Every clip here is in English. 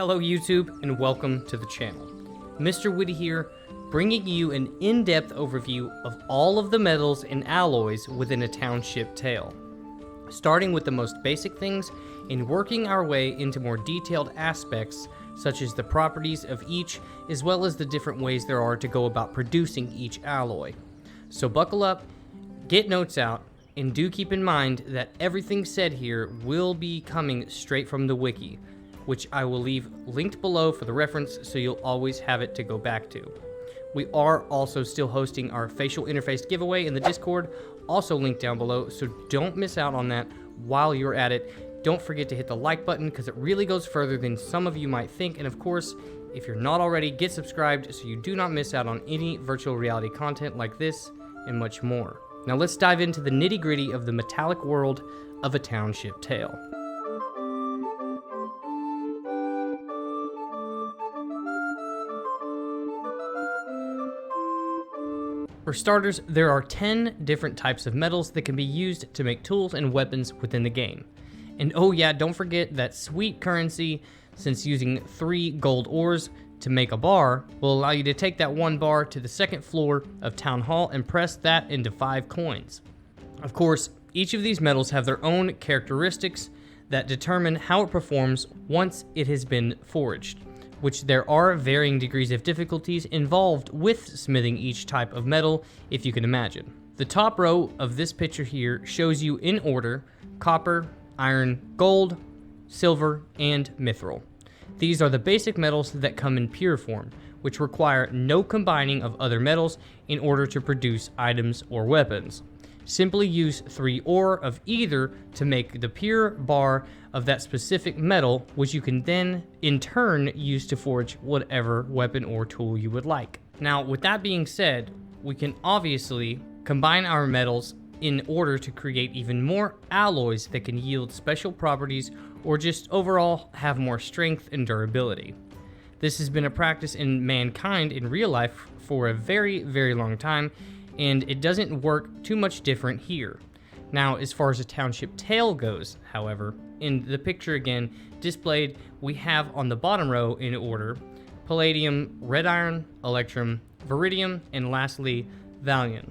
Hello YouTube and welcome to the channel. Mr. WIKI here, bringing you an in-depth overview of all of the metals and alloys within a Township tale. Starting with the most basic things and working our way into more detailed aspects such as the properties of each as well as the different ways there are to go about producing each alloy. So buckle up, get notes out, and do keep in mind that everything said here will be coming straight from the wiki, which I will leave linked below for the reference so you'll always have it to go back to. We are also still hosting our facial interface giveaway in the Discord, also linked down below, so don't miss out on that while you're at it. Don't forget to hit the like button because it really goes further than some of you might think, and of course, if you're not already, get subscribed so you do not miss out on any virtual reality content like this and much more. Now let's dive into the nitty-gritty of the metallic world of a Township tale. For starters, there are 10 different types of metals that can be used to make tools and weapons within the game. And oh yeah, don't forget that sweet currency, since using 3 gold ores to make a bar will allow you to take that 1 bar to the second floor of Town Hall and press that into 5 coins. Of course, each of these metals have their own characteristics that determine how it performs once it has been forged, which there are varying degrees of difficulties involved with smithing each type of metal, if you can imagine. The top row of this picture here shows you in order copper, iron, gold, silver, and mithril. These are the basic metals that come in pure form, which require no combining of other metals in order to produce items or weapons. Simply use 3 ore of either to make the pure bar of that specific metal, which you can then in turn use to forge whatever weapon or tool you would like. Now, with that being said, we can obviously combine our metals in order to create even more alloys that can yield special properties or just overall have more strength and durability. This has been a practice in mankind in real life for a very, very long time, and it doesn't work too much different here. Now, as far as a Township tale goes, however, in the picture again displayed, we have on the bottom row in order palladium, red iron, electrum, viridium, and lastly, Valium,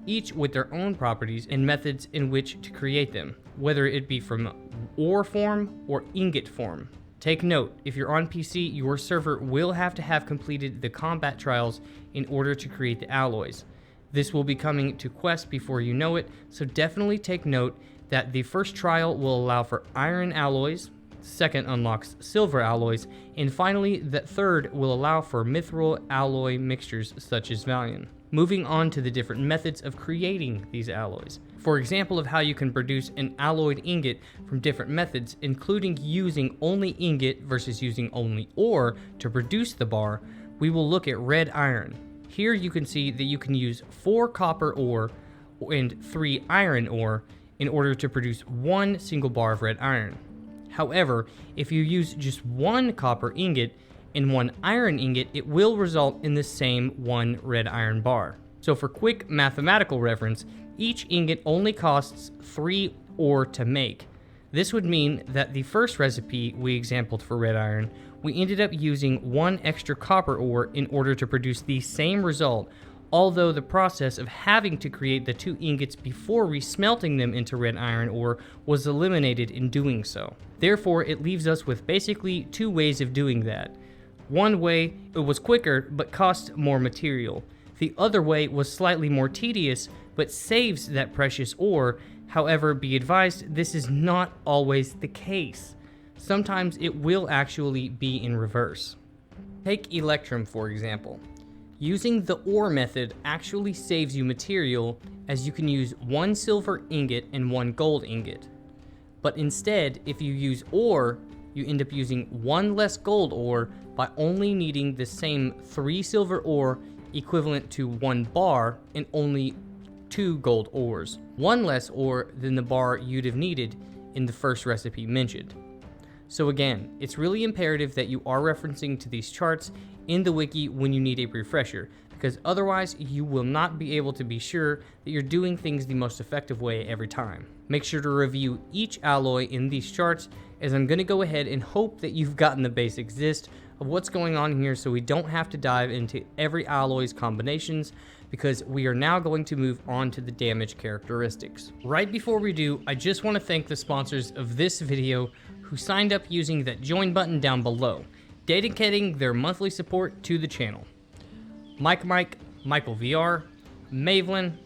each with their own properties and methods in which to create them, whether it be from ore form or ingot form. Take note, if you're on PC, your server will have to have completed the combat trials in order to create the alloys. This will be coming to Quest before you know it, so definitely take note that the first trial will allow for iron alloys, second unlocks silver alloys, and finally the third will allow for mithril alloy mixtures such as Valium. Moving on to the different methods of creating these alloys. For example of how you can produce an alloyed ingot from different methods, including using only ingot versus using only ore to produce the bar, we will look at red iron. Here you can see that you can use 4 copper ore and 3 iron ore in order to produce 1 single bar of red iron. However, if you use just 1 copper ingot and 1 iron ingot, it will result in the same 1 red iron bar. So for quick mathematical reference, each ingot only costs 3 ore to make. This would mean that the first recipe we exampled for red iron, we ended up using 1 extra copper ore in order to produce the same result, although the process of having to create the 2 ingots before resmelting them into red iron ore was eliminated in doing so. Therefore, it leaves us with basically 2 ways of doing that. One way, it was quicker but cost more material. The other way was slightly more tedious but saves that precious ore. However, be advised, this is not always the case. Sometimes it will actually be in reverse. Take electrum for example. Using the ore method actually saves you material, as you can use 1 silver ingot and 1 gold ingot. But instead, if you use ore, you end up using 1 less gold ore by only needing the same 3 silver ore equivalent to 1 bar and only 2 gold ores. 1 less ore than the bar you'd have needed in the first recipe mentioned. So again, it's really imperative that you are referencing to these charts in the wiki when you need a refresher, because otherwise you will not be able to be sure that you're doing things the most effective way every time. Make sure to review each alloy in these charts as I'm going to go ahead and hope that you've gotten the basic gist of what's going on here so we don't have to dive into every alloy's combinations, because we are now going to move on to the damage characteristics. Right before we do, I just want to thank the sponsors of this video who signed up using that join button down below, dedicating their monthly support to the channel. Mike, Michael VR, Mavelin,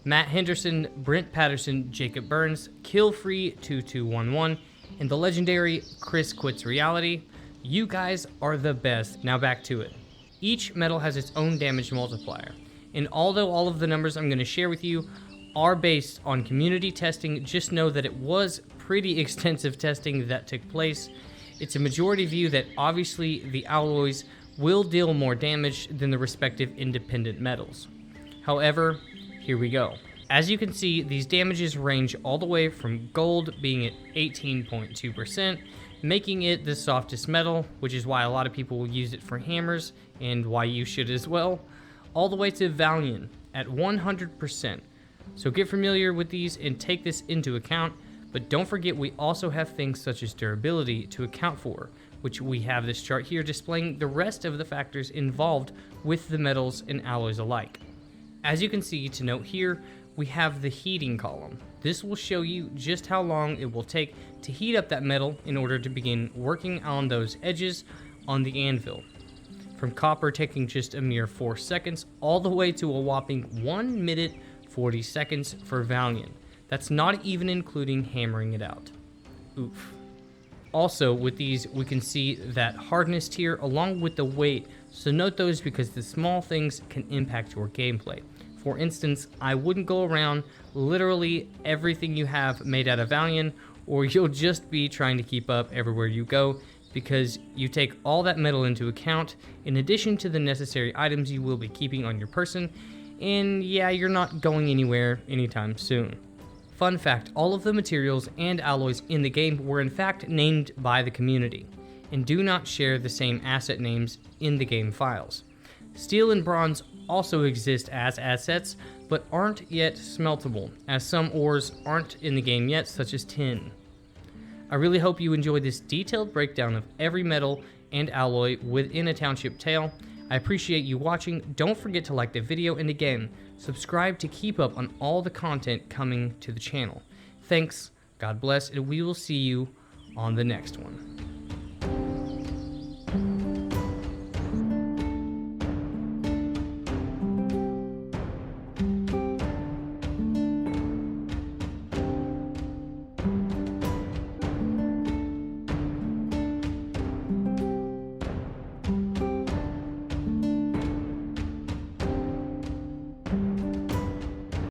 Matt Henderson, Brent Patterson, Jacob Burns, Killfree2211, and the legendary Chris Quits Reality. You guys are the best. Now back to it. Each metal has its own damage multiplier, and although all of the numbers I'm going to share with you are based on community testing, just know that it was pretty extensive testing that took place. It's a majority view that obviously the alloys will deal more damage than the respective independent metals. However, here we go. As you can see, these damages range all the way from gold being at 18.2%, making it the softest metal, which is why a lot of people will use it for hammers, and why you should as well, all the way to Valiant at 100%. So get familiar with these and take this into account, but don't forget we also have things such as durability to account for, which we have this chart here displaying the rest of the factors involved with the metals and alloys alike. As you can see, to note here, we have the heating column. This will show you just how long it will take to heat up that metal in order to begin working on those edges on the anvil. From copper taking just a mere 4 seconds, all the way to a whopping 1 minute 40 seconds for Valiant. That's not even including hammering it out. Oof. Also, with these, we can see that hardness tier along with the weight, so note those because the small things can impact your gameplay. For instance, I wouldn't go around literally everything you have made out of Valiant, or you'll just be trying to keep up everywhere you go, because you take all that metal into account in addition to the necessary items you will be keeping on your person, and yeah, you're not going anywhere anytime soon. Fun fact, all of the materials and alloys in the game were in fact named by the community, and do not share the same asset names in the game files. Steel and bronze also exist as assets, but aren't yet smeltable, as some ores aren't in the game yet, such as tin. I really hope you enjoyed this detailed breakdown of every metal and alloy within a Township tale. I appreciate you watching. Don't forget to like the video, and again, subscribe to keep up on all the content coming to the channel. Thanks, God bless, and we will see you on the next one.